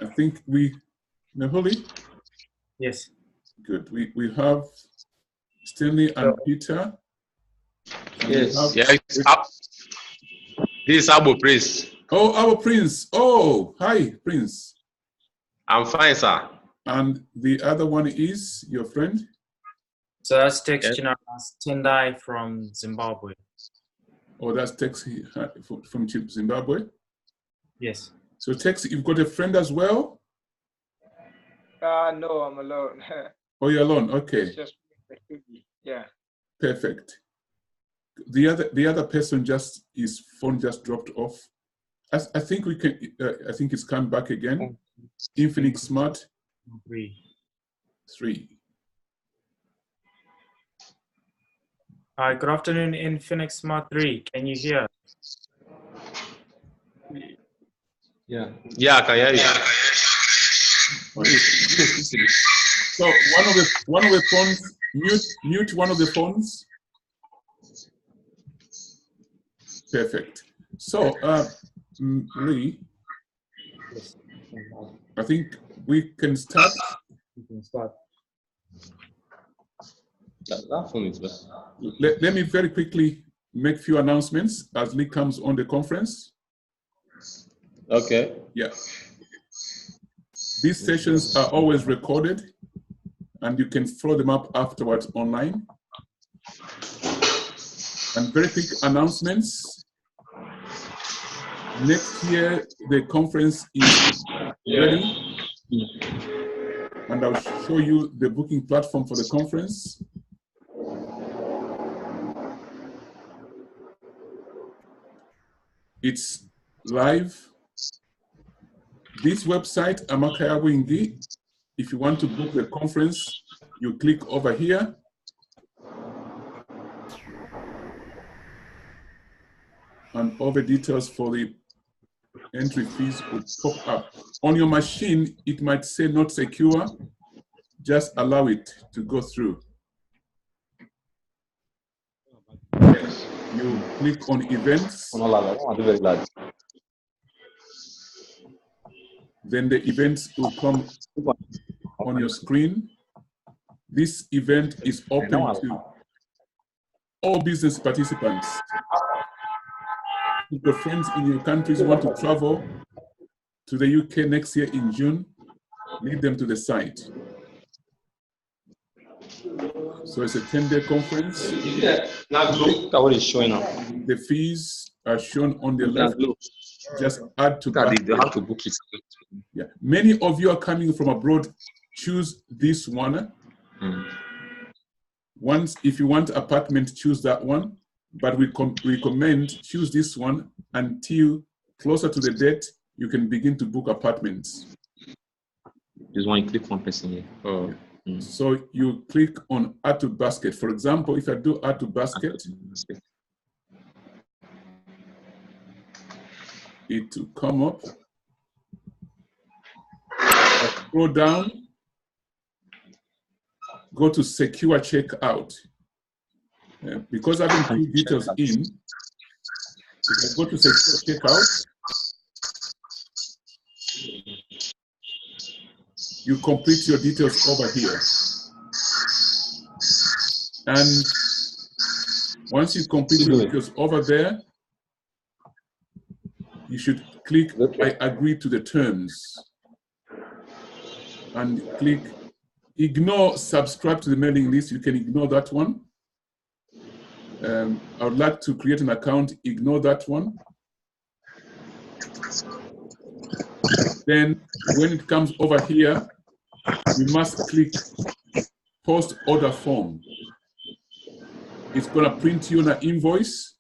I think Mehluli? Yes. Good. We have Stanley and Peter. Yes. Yeah, this is Abo Prince. Oh, our Prince. Oh, hi, Prince. I'm fine, sir. And the other one is your friend? So that's Tex Tendai from Zimbabwe. Oh, that's Tex from Zimbabwe? Yes. So Tex, you've got a friend as well? No, I'm alone. Oh, you're alone. Okay. Just, yeah. Perfect. The other person his phone just dropped off. I think we can. I think it's come back again. Infinix Smart 3. Hi, good afternoon, Infinix Smart 3. Can you hear? Yeah. Yeah, I can hear you. So one of the phones, mute one of the phones. Perfect. So Lee, I think we can start. That phone is best. Let me very quickly make a few announcements as Lee comes on the conference. Okay. Yeah. These sessions are always recorded and you can follow them up afterwards online. And very quick announcements. Next year, the conference is ready. And I'll show you the booking platform for the conference. It's live. This website, Amakayago Ingi, if you want to book the conference, you click over here. And all the details for the entry fees will pop up. On your machine, it might say not secure. Just allow it to go through. You click on events. Then the events will come on your screen. This event is open to all business participants. If your friends in your countries want to travel to the UK next year in June, lead them to the site. So it's a 10-day conference. What is showing up? The fees are shown on the left. Just add to that. They have to book it. Yeah. Many of you are coming from abroad. Choose this one. Once, if you want apartment, choose that one. But we recommend choose this one until closer to the date, you can begin to book apartments. This one, you click one person here. Oh. Yeah. So you click on add to basket. For example, if I do add to basket, it will come up. Scroll down, go to secure checkout. Because I haven't put details in, if I go to secure checkout, you complete your details over here. And once you complete your details over there, you should click I agree to the terms. And click ignore subscribe to the mailing list. You can ignore that one. I would like to create an account, ignore that one. Then when it comes over here, you must click post order form. It's going to print you an invoice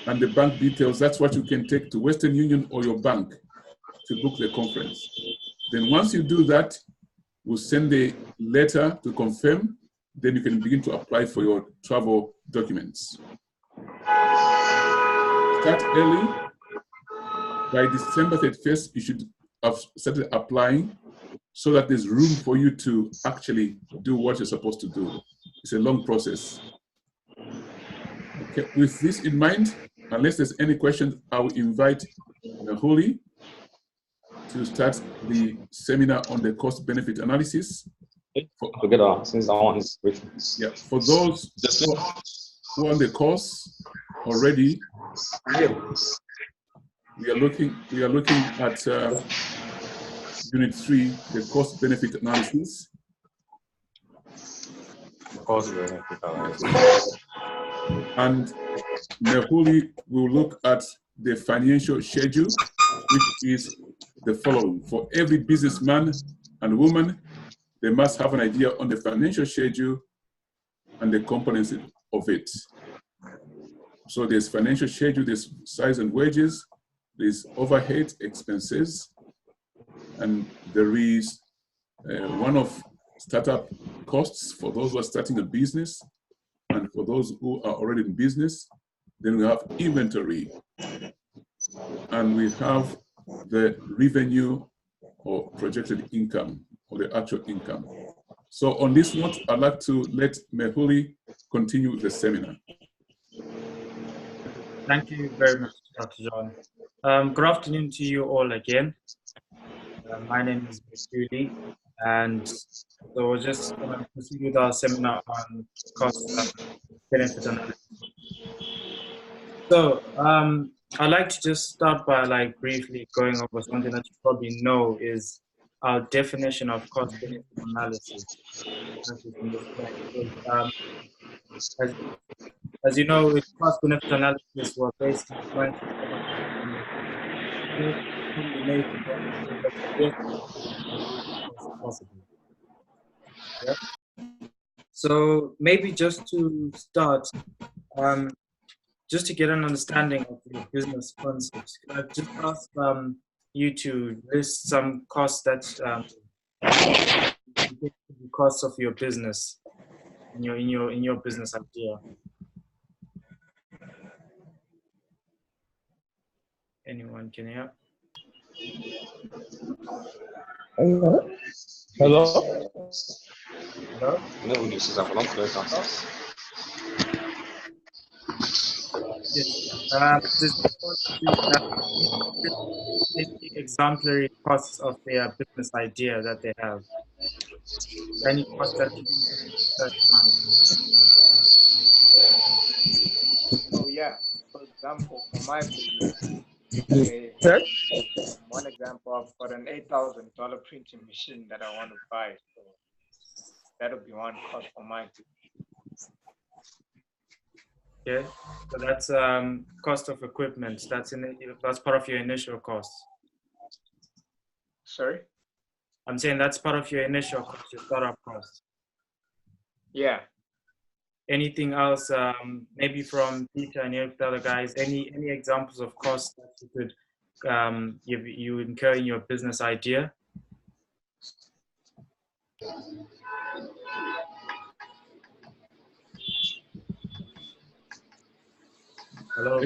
and the bank details. That's what you can take to Western Union or your bank to book the conference. Then once you do that, we'll send a letter to confirm. Then you can begin to apply for your travel documents. Start early. By December 31st, you should have started applying so that there's room for you to actually do what you're supposed to do. It's a long process. Okay, with this in mind, unless there's any questions, I will invite Mehluli to start the seminar on the cost benefit analysis. Together, since that one is written. Yeah, for those who are on the course already, we are looking at Unit 3, the cost benefit analysis. Cost benefit analysis. And Mehluli will look at the financial schedule, which is the following. For every businessman and woman, they must have an idea on the financial schedule and the components of it. So there's financial schedule, there's size and wages, there's overhead expenses, and there is one of startup costs for those who are starting a business, and for those who are already in business. Then we have inventory, and we have the revenue or projected income or the actual income. So on this note, I'd like to let Mehluli continue the seminar. Thank you very much, Dr. John. Good afternoon to you all again. My name is Mehluli, and so we're just going to proceed with our seminar on cost benefit analysis. So I'd like to just start by briefly going over something that you probably know is our definition of cost benefit analysis. As you know, with cost benefit analysis, we're basically trying to make it possible. Yep. So maybe just to start, just to get an understanding of your business concepts, can I just ask you to list some costs that the costs of your business in your business idea? Anyone can help? Hello. Hello? No, this is a Exemplary costs of their business idea that they have. Any cost that you Oh yeah. For example, for my business, one example, I've got an $8,000 printing machine that I want to buy. So that'll be one cost for my business. Okay, so that's cost of equipment. That's part of your initial cost. Sorry? I'm saying that's part of your initial cost, your startup cost. Yeah. Anything else, maybe from Peter and the other guys, any examples of costs that you could you incur in your business idea? Hello.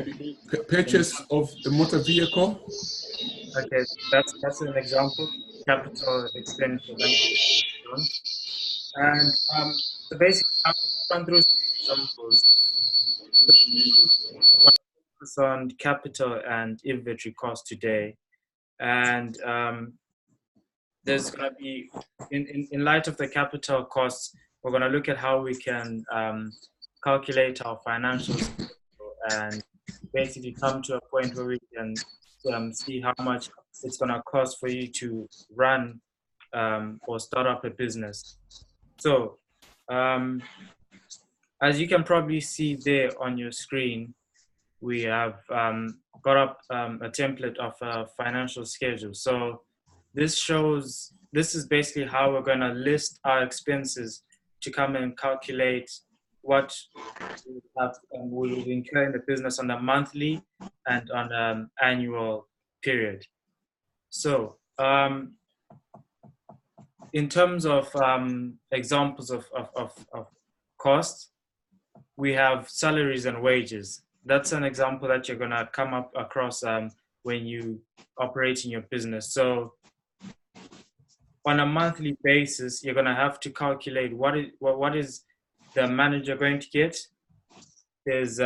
Purchase of a motor vehicle. Okay, that's an example. Capital expenditure. And so basically, I've gone through examples. Focus on capital and inventory cost today, and there's going to be, in light of the capital costs, we're going to look at how we can calculate our financials and basically come to a point where we can see how much it's going to cost for you to run or start up a business. So as you can probably see there on your screen, we have got up a template of a financial schedule. So this is basically how we're going to list our expenses to come and calculate what we will incur in the business on a monthly and on an annual period. So in terms of examples of costs, we have salaries and wages. That's an example that you're going to come up across when you operate in your business. So on a monthly basis, you're going to have to calculate what is the manager going to get. There's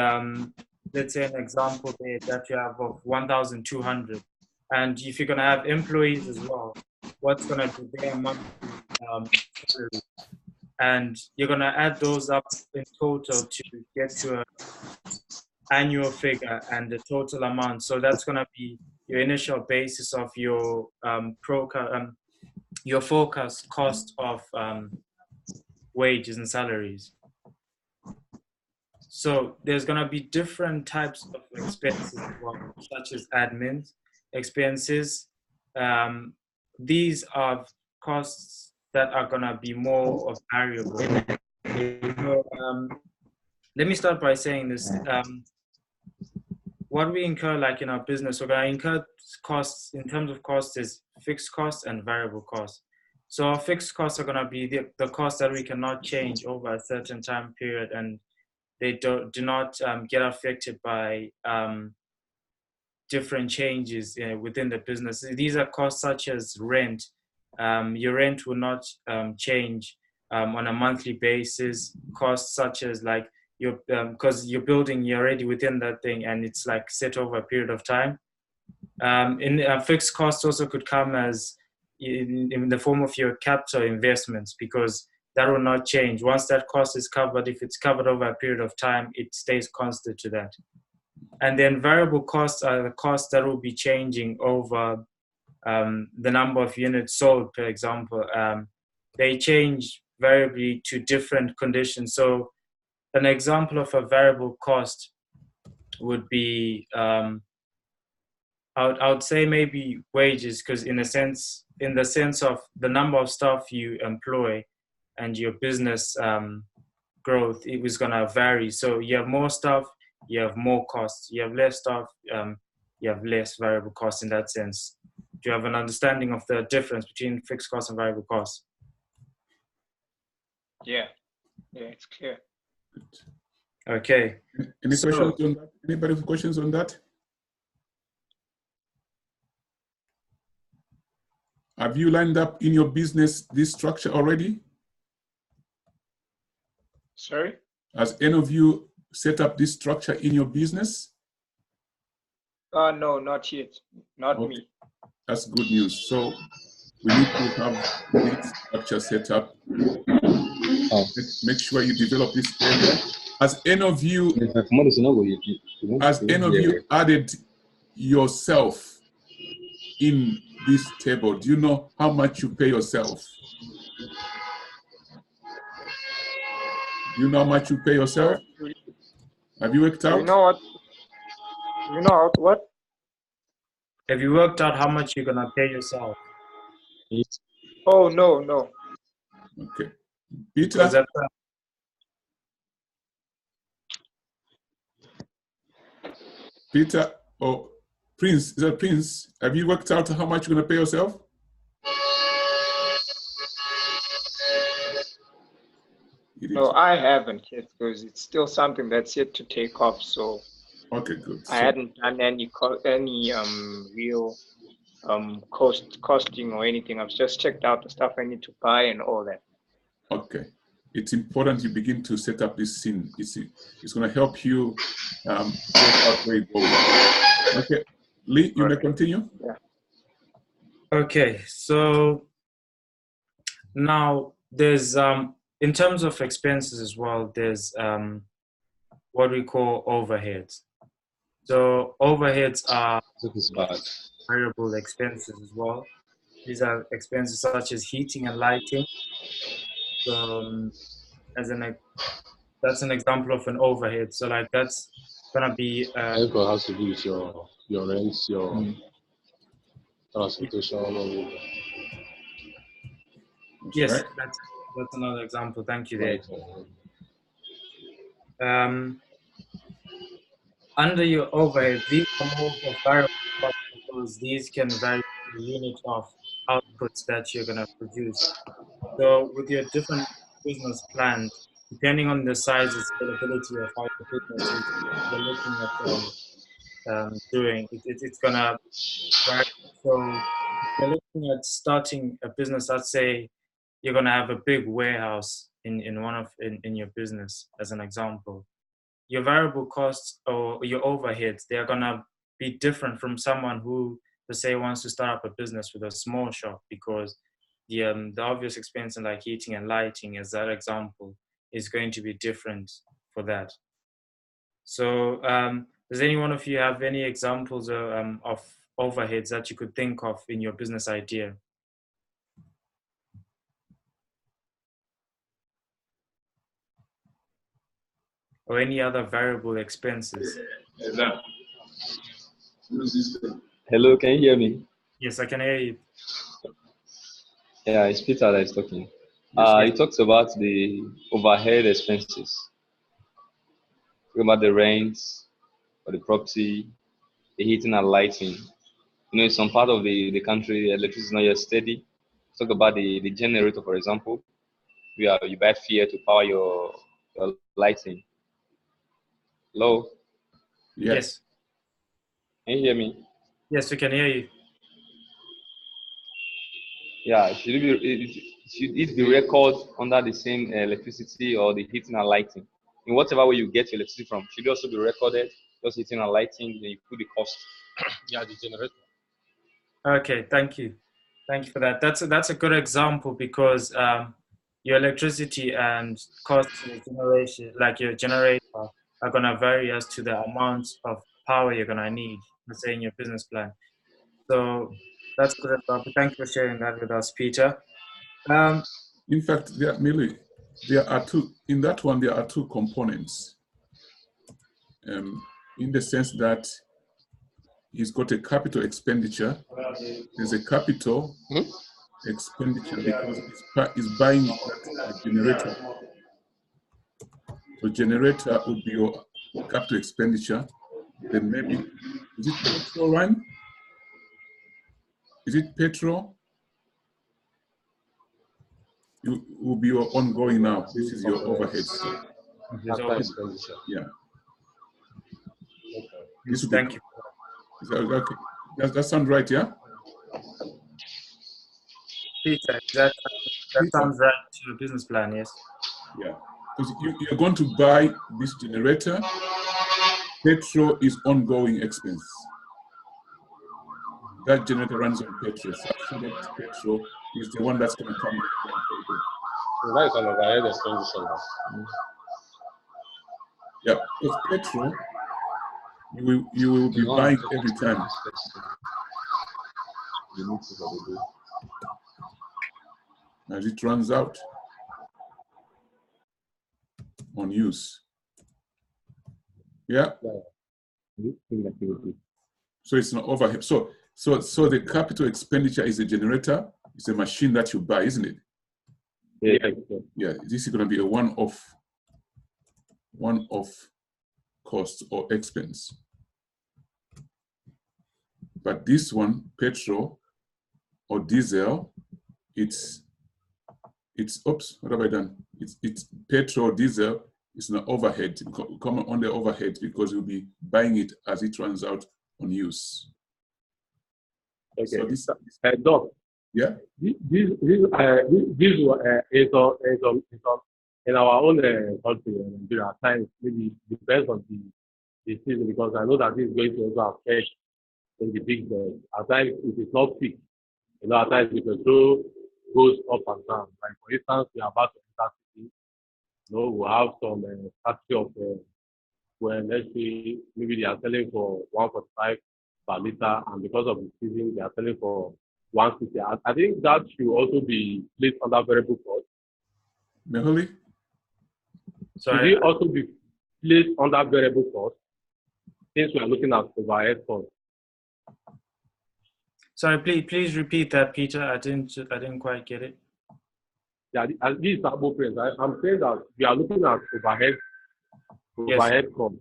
let's say an example there that you have of 1,200, And if you're going to have employees as well, what's going to be their monthly salary? And you're going to add those up in total to get to an annual figure and the total amount. So that's going to be your initial basis of your your forecast cost of wages and salaries. So there's going to be different types of expenses, such as admin expenses. These are costs that are going to be more of variable. So, let me start by saying this. What we incur, like in our business, we're going to incur costs. In terms of costs, is fixed costs and variable costs. So our fixed costs are going to be the costs that we cannot change over a certain time period, and they do not get affected by different changes within the business. These are costs such as rent. Your rent will not change on a monthly basis. Costs such as like because you're building, you're already within that thing, and it's like set over a period of time. Fixed costs also could come as in the form of your capital investments, because that will not change. Once that cost is covered, if it's covered over a period of time, it stays constant to that. And then variable costs are the costs that will be changing over the number of units sold, for example. They change variably to different conditions. So an example of a variable cost would be, I would say maybe wages, because in the sense of the number of staff you employ and your business growth, it was going to vary. So you have more staff, you have more costs. You have less staff, you have less variable costs in that sense. Do you have an understanding of the difference between fixed costs and variable costs? Yeah, it's clear. Okay. Any questions on that? Anybody with questions on that? Have you lined up in your business this structure already? Sorry? Has any of you set up this structure in your business? No, not yet. Not me. That's good news. So we need to have this structure set up. Make sure you develop this area. Has any of you added yourself in this table? Do you know how much you pay yourself? Do you know how much you pay yourself? Have you worked out? You know what? You know what? Have you worked out how much you're gonna pay yourself? Oh, no. Okay. Peter? Peter or Prince, is that Prince? Have you worked out how much you're gonna pay yourself? No, I haven't yet, because it's still something that's yet to take off. So okay, good. I hadn't done any real costing or anything. I've just checked out the stuff I need to buy and all that. Okay, it's important you begin to set up this scene. It's going to help you work out where it goes. Okay, Lee, you may continue. Yeah. Okay, so now there's in terms of expenses as well, there's what we call overheads. So overheads are variable expenses as well. These are expenses such as heating and lighting. So that's an example of an overhead. So like that's gonna be Alcohol has to do with your rent, your transportation. Yes, right. that's another example. Thank you, Dave. Under your overhead, these are more of variable costs because these can vary the unit of outputs that you're going to produce. So with your different business plans, depending on the size and scalability of how the business is you're looking at doing, it's going to vary. So if you're looking at starting a business, let's say you're going to have a big warehouse in your business, as an example. Your variable costs or your overheads, they're going to be different from someone who say wants to start up a business with a small shop, because the obvious expense in like heating and lighting, as that example, is going to be different for that. So does any one of you have any examples of overheads that you could think of in your business idea? Or any other variable expenses? Hello, can you hear me? Yes, I can hear you. Yeah, it's Peter that is talking. Yes. He talks about the overhead expenses. Talk about the rent or the property, the heating and lighting. You know, in some part of the country, electricity is not yet steady. Talk about the generator, for example. You buy fuel to power your lighting. Hello? Yes. Can you hear me? Yes, we can hear you. Yeah, should it be recorded under the same electricity or the heating and lighting? In whatever way you get your electricity from, should it also be recorded? Just heating and lighting, then you put the cost. Yeah, the generator. Okay, thank you. Thank you for that. That's a good example, because your electricity and cost of generation, like your generator, are gonna vary as to the amount of power you're gonna need, let's say in your business plan. So that's good example. Thank you for sharing that with us, Peter. In fact, there are two, in that one, there are two components. In the sense that he's got a capital expenditure. There's a capital expenditure because it's buying a generator. So generator would be your capital expenditure. Then maybe, is it petrol, Ryan? Is it petrol? You will be your ongoing now. This is your overhead stuff. After expenditure. Yeah. Okay. Thank you. Is that okay? Does that sound right? Yeah. Peter, that sounds right to your business plan, yes? Yeah. Because you're going to buy this generator. Petrol is ongoing expense. That generator runs on petrol. So that petrol is the one that's going to come. So that is an overhead expenditure. Yeah, because petrol, you will be buying every time. As it runs out on use. Yeah. So it's not overhead. So the capital expenditure is a generator. It's a machine that you buy, isn't it? Yeah. This is going to be a one-off cost or expense. But this one, petrol or diesel, it's oops, what have I done? It's petrol, diesel. It's not overhead. Come on the overhead because you'll be buying it as it runs out on use. Okay. So this, Doc. yeah. This is in our own country, Nigeria. At times, maybe depends on the season, because I know that this is going to also affect in the big. At times, it is not fixed. You know, at times the petrol goes up and down. Like for instance, we are about to enter city. You know, we have some factory of when let's say maybe they are selling for 145 per liter, and because of the season, they are selling for 160. I think that should also be placed under variable cost. Mehluli? Should it also be placed under variable cost, since we are looking at overhead cost? Sorry, please repeat that, Peter. I didn't quite get it. Yeah, this is Sabo Prince. I'm saying that we are looking at overhead cost.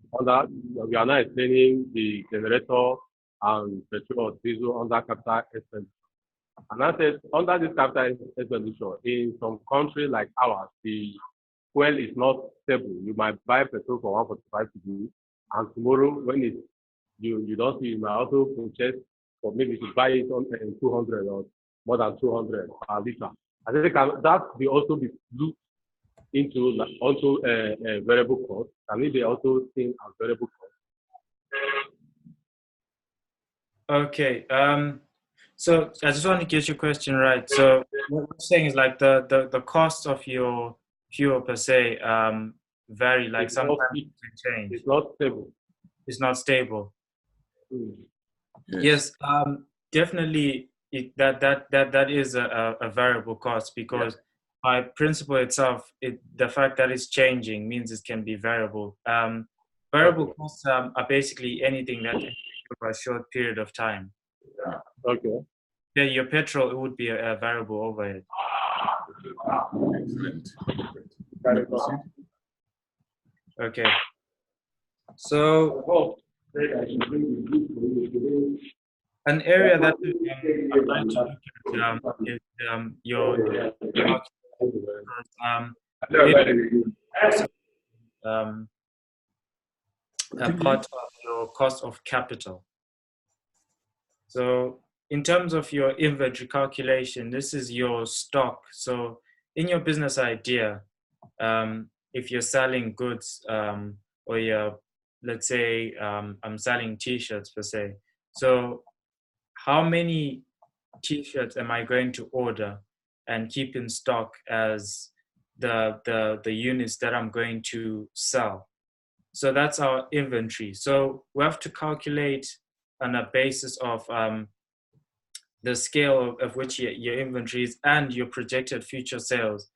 We are now explaining the generator and petrol or diesel under capital expenditure. And I said, under this capital expenditure, in some countries like ours, the fuel is not stable. You might buy petrol for 145 today, and tomorrow when you don't see, you might also purchase, or maybe to buy it on 200 or more than 200 per liter. I think that will also be looked into variable cost. Can it be also seen as variable cost? Okay. So I just want to get your question right. So what we're saying is like the cost of your fuel per se vary. Like It's not, sometimes it can change. it's not stable. It's not stable. Mm. Yes. Definitely. That is a variable cost because by principle itself, the fact that it's changing means it can be variable. Variable costs are basically anything that can take over a short period of time. Okay. Yeah, your petrol, it would be a variable overhead. Excellent. Can I proceed? Okay. So an area that I'd like to look at is your a part of your cost of capital. So in terms of your inventory calculation, this is your stock. So in your business idea, if you're selling goods or you're, let's say, I'm selling t-shirts per se. So how many t-shirts am I going to order and keep in stock as the units that I'm going to sell? So that's our inventory. So we have to calculate on a basis of the scale of which your inventory is and your projected future sales.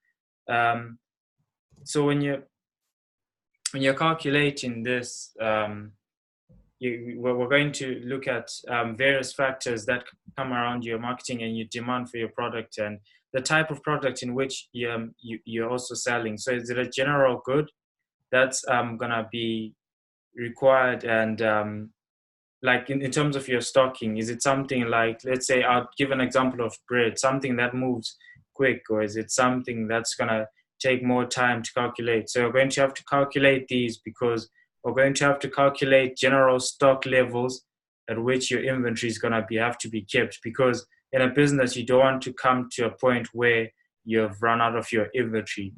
So when you're calculating this, we're going to look at various factors that come around your marketing and your demand for your product and the type of product in which you're also selling. So is it a general good that's gonna be required, and like in terms of your stocking, is it something like, let's say, I'll give an example of bread, something that moves quick, or is it something that's gonna take more time to calculate? So you're going to have to calculate these because we're going to have to calculate general stock levels at which your inventory is gonna have to be kept, because in a business you don't want to come to a point where you've run out of your inventory.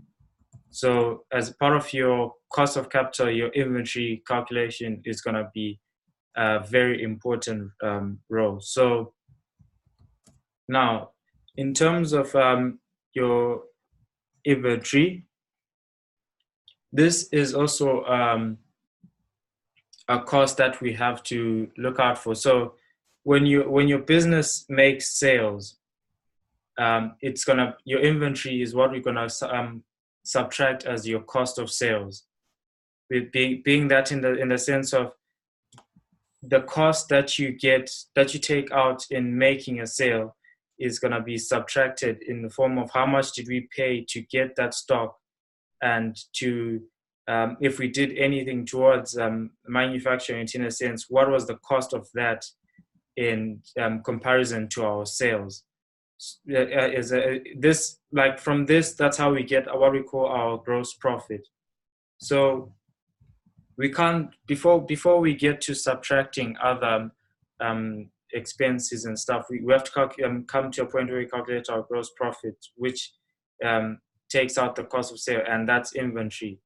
So as part of your cost of capital, your inventory calculation is gonna be a very important role. So now, in terms of your inventory, this is also a cost that we have to look out for. So when your business makes sales, your inventory is what we're gonna subtract as your cost of sales. With being that in the sense of the cost that you take out in making a sale is going to be subtracted in the form of how much did we pay to get that stock, and to if we did anything towards manufacturing it, in a sense, what was the cost of that in comparison to our sales. From this, that's how we get what we call our gross profit. So we can't, before we get to subtracting other expenses and stuff, we have to come to a point where we calculate our gross profit, which takes out the cost of sale, and that's inventory.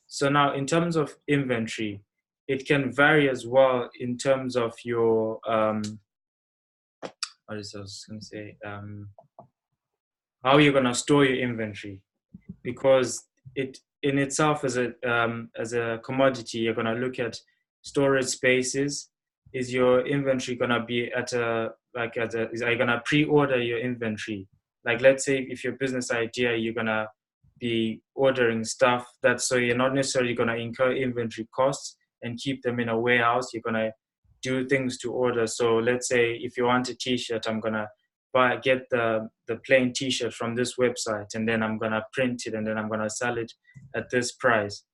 So now, in terms of inventory, it can vary as well in terms of your what is I was going to say, how you're going to store your inventory, because it in itself as a commodity, you're going to look at storage spaces. Is your inventory going to be are you going to pre-order your inventory? Like, let's say if your business idea, you're going to be ordering stuff so you're not necessarily going to incur inventory costs and keep them in a warehouse. You're going to do things to order. So let's say if you want a t-shirt, I'm going to get the plain t-shirt from this website, and then I'm going to print it, and then I'm going to sell it at this price,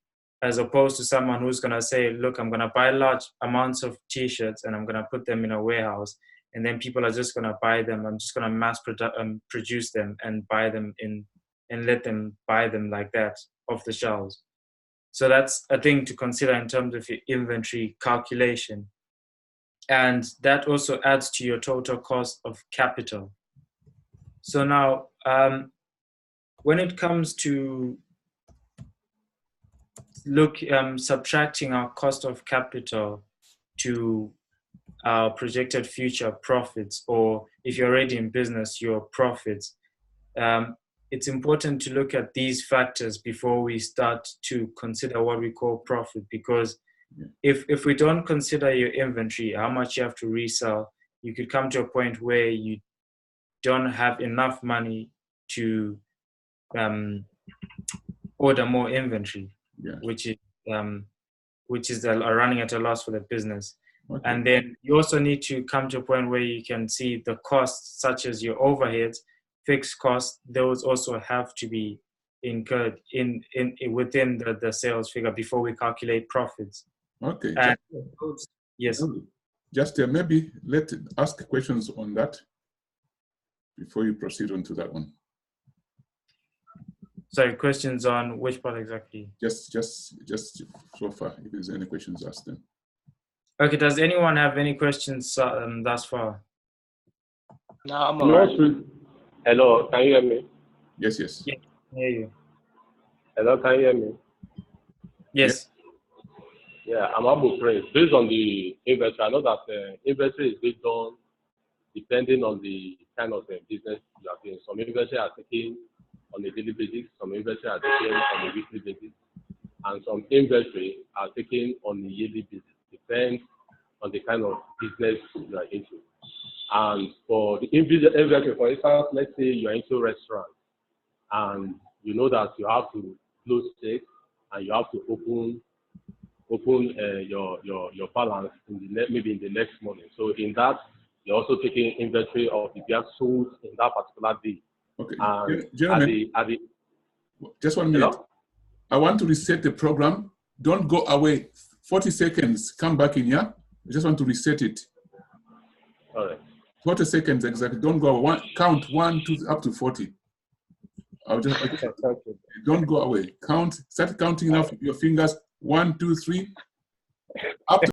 as opposed to someone who's going to say, look, I'm going to buy large amounts of t-shirts and I'm going to put them in a warehouse, and then people are just going to buy them. I'm just going to mass produce them and buy them and let them buy them like that off the shelves. So that's a thing to consider in terms of your inventory calculation. And that also adds to your total cost of capital. So now, when it comes to subtracting our cost of capital to our projected future profits, or if you're already in business, your profits. It's important to look at these factors before we start to consider what we call profit, because if we don't consider your inventory, how much you have to resell, you could come to a point where you don't have enough money to order more inventory, which is running at a loss for the business. Okay. And then you also need to come to a point where you can see the costs, such as your overheads, fixed costs. Those also have to be incurred within the sales figure before we calculate profits. Okay. And yes. Just maybe let's ask questions on that before you proceed on to that one. Sorry, questions on which part exactly? Just so far, if there's any questions, ask them. Okay, does anyone have any questions thus far? No, I'm all right. Hello, can you hear me? Yes. Yeah, I hear you. Hello, can you hear me? Yes. Yeah, I'm Abu Prince. Based on the inventory, I know that inventory is based on depending on the kind of business you are doing. Some inventory are taken on a daily basis, some inventory are taken on a weekly basis, and some inventory are taken on a yearly basis. Depends on the kind of business you are into. And for the inventory, for instance, let's say you're into restaurant, and you know that you have to close checks and you have to open your balance maybe in the next morning. So in that, you're also taking inventory of the beer sold in that particular day. Okay, gentlemen, just 1 minute. Hello? I want to reset the program. Don't go away. 40 seconds. Come back in, yeah? I just want to reset it. All right. 40 seconds exactly. Don't go away. Count 1, 2, up to 40. Don't go away. Count. Start counting off your fingers. 1, 2, 3. Up to